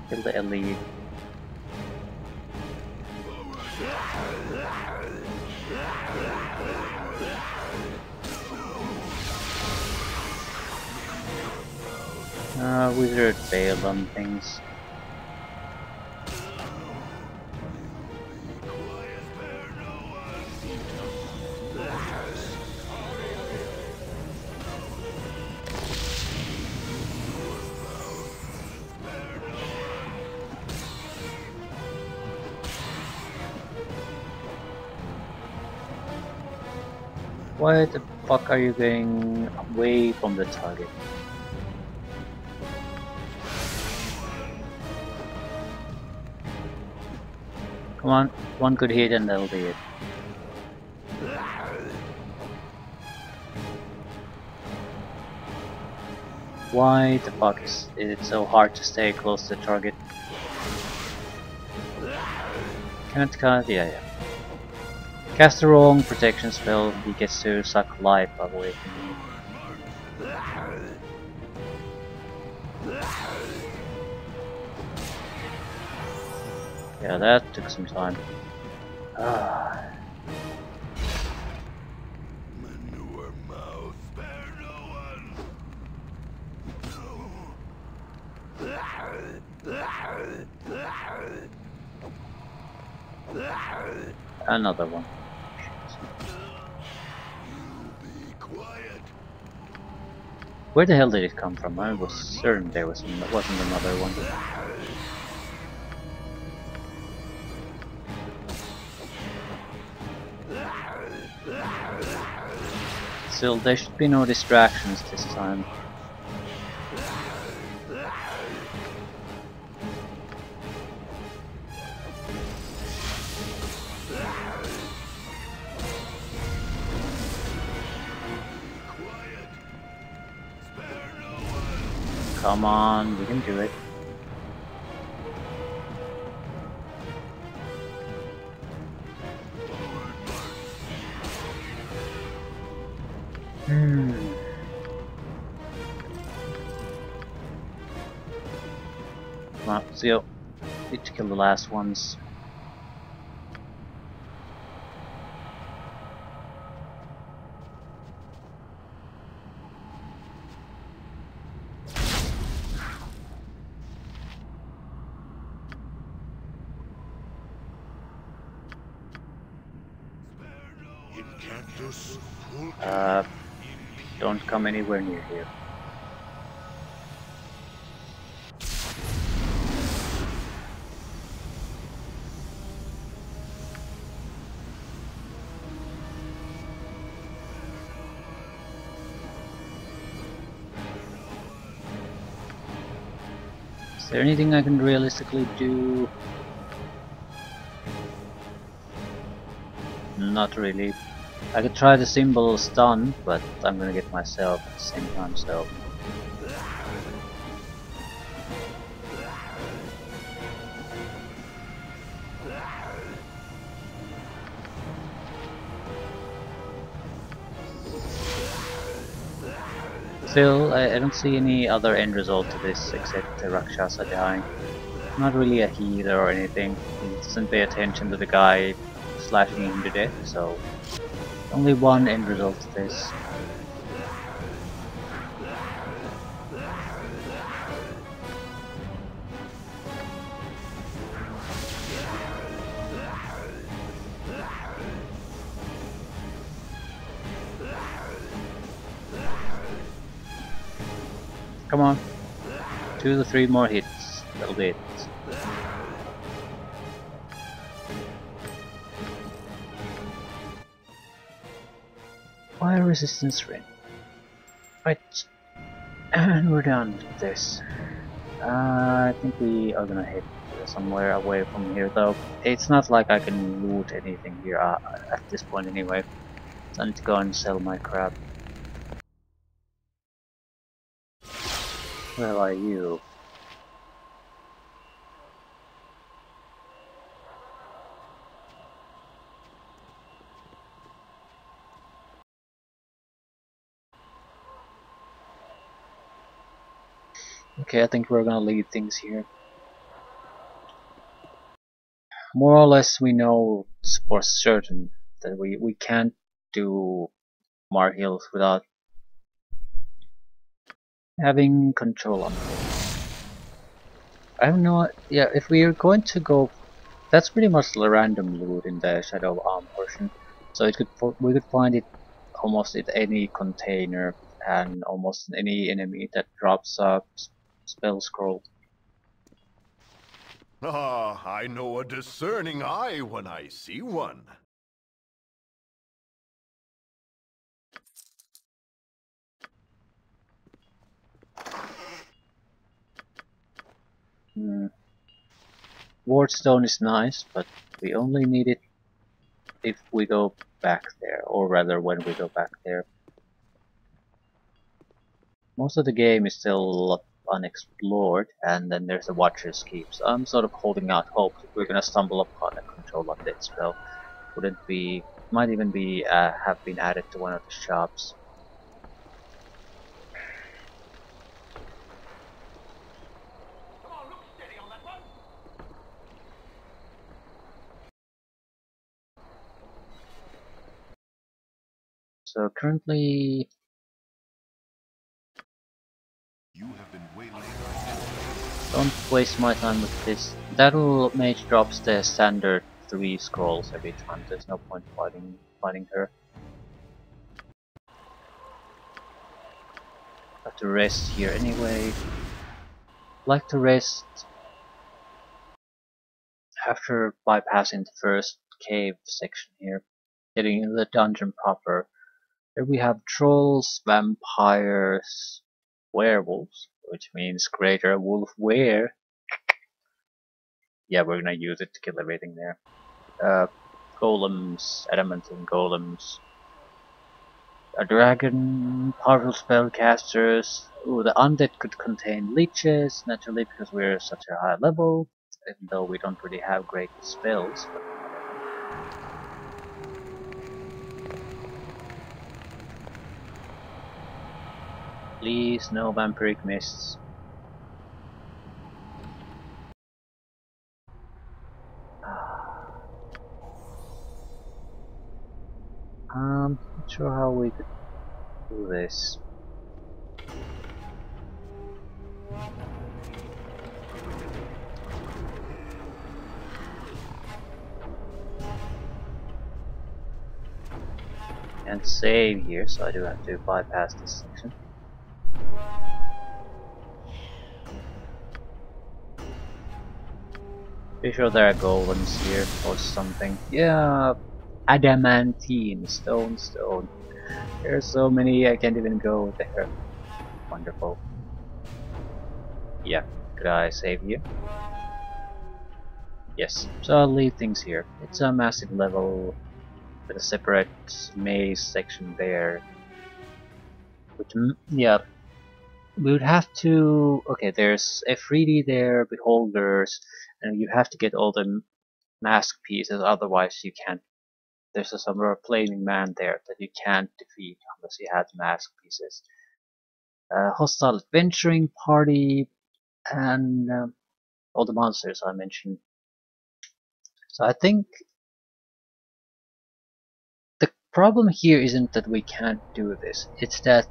Kill the elite. Wizard failed on things. Why the fuck are you going away from the target? Come on, one good hit and that'll be it. Why the fuck is it so hard to stay close to the target? Yeah. Cast the wrong protection spell, he gets to suck life away from you. Yeah, that took some time. Manure mouth, spare no one. Another one. Be quiet. Where the hell did it come from? I was certain there wasn't another one. Still, there should be no distractions this time. Come on, we can do it. Come on, let's go. Need to kill the last ones. Don't come anywhere near here. Is there anything I can realistically do? Not really. I could try the symbol stun, but I'm gonna get myself at the same time, so... Still, I don't see any other end result to this except the Rakshasa dying. Not really a healer or anything. He doesn't pay attention to the guy slashing him to death, so... Only one end result to this. Come on. 2 to 3 more hits. That'll be it. Fire resistance ring. Right. And we're done with this. I think we are gonna head somewhere away from here though. It's not like I can loot anything here at this point anyway. So I need to go and sell my crap. Where are you? Okay, I think we're gonna leave things here. More or less we know for certain that we can't do Umar Hills without having control on it. I don't know, yeah, if we are going to go, that's pretty much the random loot in the Shadow Arm portion. So we could find it almost in any container and almost any enemy that drops a spell scroll. Ah, I know a discerning eye when I see one. Wardstone is nice, but we only need it if we go back there, or rather when we go back there. Most of the game is still a lot unexplored, and then there's the Watcher's Keep. So I'm sort of holding out hope that we're gonna stumble upon a control undead spell. Wouldn't be, might even be have been added to one of the shops. So currently, You have been waylaid by enemies. don't waste my time with this. That'll mage drops the standard 3 scrolls every time. There's no point fighting her. Have to rest here anyway. Like to rest after bypassing the first cave section here, getting into the dungeon proper. Here we have trolls, vampires, werewolves, which means greater wolf were. Yeah, we're gonna use it to kill everything there. Golems, adamantine golems, a dragon, powerful spellcasters. Ooh, the undead could contain leeches, naturally, because we're such a high level, even though we don't really have great spells. But please, no vampiric mists. Not sure how we could do this. Can't save here, so I do have to bypass this section. Pretty sure there are golems here or something. Yeah, adamantine, stone. There's so many I can't even go there. Wonderful. Yeah, could I save here? Yes, so I'll leave things here. It's a massive level with a separate maze section there. Which, yeah, we would have to. Okay, there's a 3D there, beholders, and you have to get all the mask pieces, otherwise you can't. There's a sort of flaming man there that you can't defeat unless you have mask pieces. Hostile adventuring party, and all the monsters I mentioned. So I think the problem here isn't that we can't do this, it's that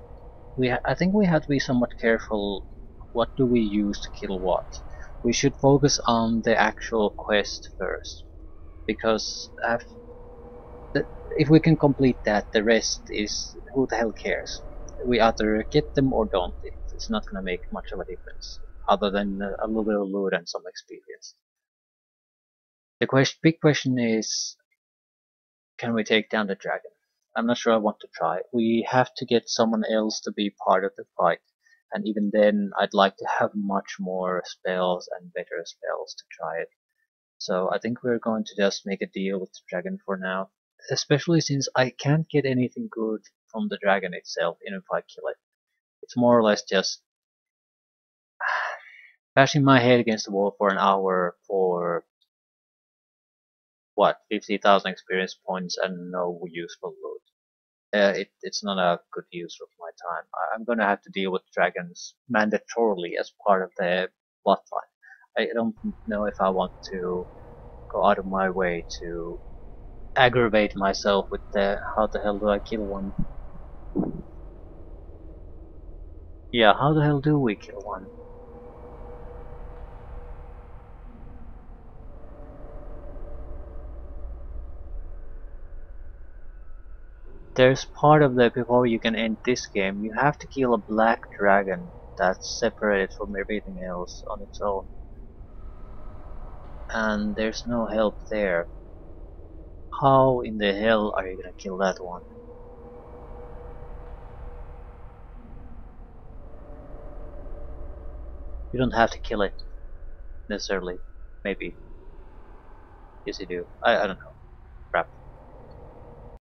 I think we have to be somewhat careful what do we use to kill what. We should focus on the actual quest first, because if we can complete that, the rest is who the hell cares. We either get them or don't. It's not gonna make much of a difference, other than a little bit of loot and some experience. The big question is, can we take down the dragon? I'm not sure I want to try. We have to get someone else to be part of the fight, and even then I'd like to have much more spells and better spells to try it. So I think we're going to just make a deal with the dragon for now, especially since I can't get anything good from the dragon itself even if I kill it. It's more or less just bashing my head against the wall for an hour for what, 50,000 experience points and no useful loot. It's not a good use of my time. I'm gonna have to deal with dragons mandatorily as part of the plotline. I don't know if I want to go out of my way to aggravate myself with the how the hell do I kill one? Yeah, how the hell do we kill one? There's part of the before you can end this game, you have to kill a black dragon that's separated from everything else on its own. And there's no help there. How in the hell are you gonna kill that one? You don't have to kill it necessarily, maybe. Yes, you do. I don't know.